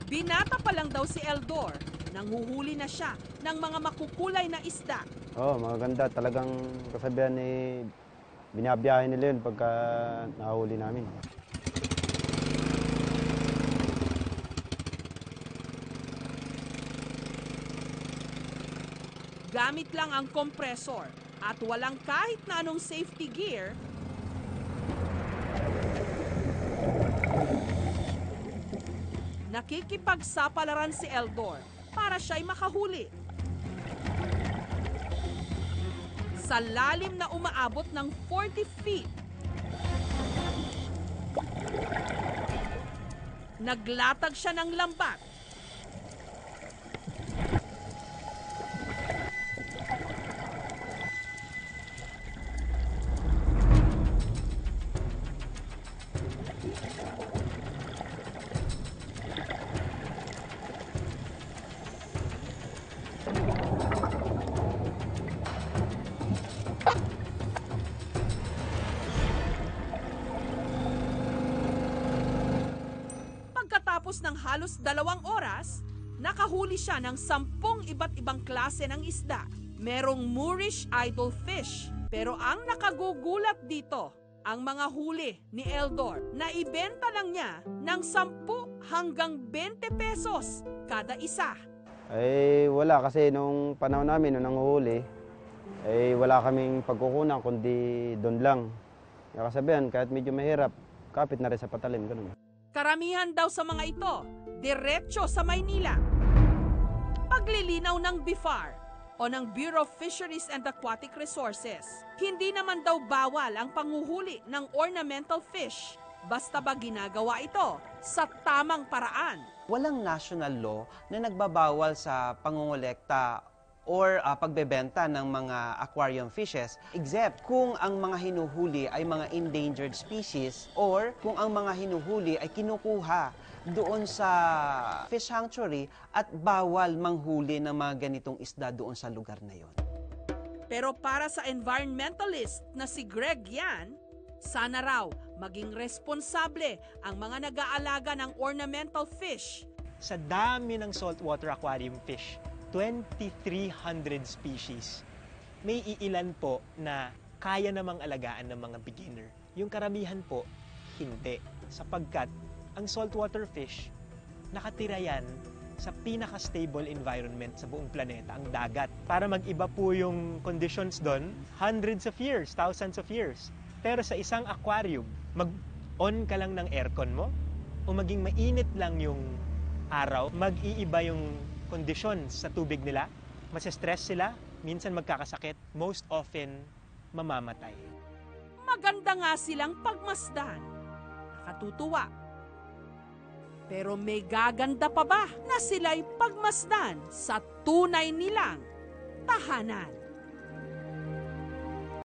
Binata pa lang daw si Eldor, nanghuhuli na siya ng mga makukulay na isda. Maganda. Talagang kasabihan binabiyahe nila yun pagka nahuli namin. Gamit lang ang kompresor at walang kahit na anong safety gear, nakikipagsapalaran si Eldor para siya'y makahuli. Sa lalim na umaabot ng 40 feet, naglatag siya ng lambat. Pagkatapos ng halos 2 oras, nakahuli siya ng 10 iba't ibang klase ng isda. Merong Moorish idol fish. Pero ang nakagugulat dito, ang mga huli ni Eldor na ibenta lang niya ng 10 hanggang 20 pesos kada isa. Wala kasi nung panahon namin, nung nanguhuli, wala kaming pagkukunan kundi doon lang. Yung kasabihan, kahit medyo mahirap, kapit na rin sa patalim, ganun. Karamihan daw sa mga ito, diretso sa Maynila. Paglilinaw ng BIFAR o ng Bureau of Fisheries and Aquatic Resources, hindi naman daw bawal ang panghuhuli ng ornamental fish, basta ba ginagawa ito sa tamang paraan. Walang national law na nagbabawal sa pangongolekta or pagbebenta ng mga aquarium fishes, except kung ang mga hinuhuli ay mga endangered species or kung ang mga hinuhuli ay kinukuha doon sa fish sanctuary at bawal manghuli ng mga ganitong isda doon sa lugar na yon. Pero para sa environmentalist na si Greg Yan, sana raw maging responsable ang mga nag-aalaga ng ornamental fish. Sa dami ng saltwater aquarium fish, 2,300 species, may iilan po na kaya namang alagaan ng mga beginner. Yung karamihan po, hindi. Sapagkat ang saltwater fish, nakatira yan sa pinaka-stable environment sa buong planeta, ang dagat. Para mag-iba po yung conditions doon, hundreds of years, thousands of years. Pero sa isang aquarium, mag-on ka lang ng aircon mo, o maging mainit lang yung araw, mag-iiba yung conditions sa tubig nila, masistress sila, minsan magkakasakit, most often mamamatay. Maganda nga silang pagmasdan. Nakatutuwa. Pero may gaganda pa ba na sila'y pagmasdan sa tunay nilang tahanan?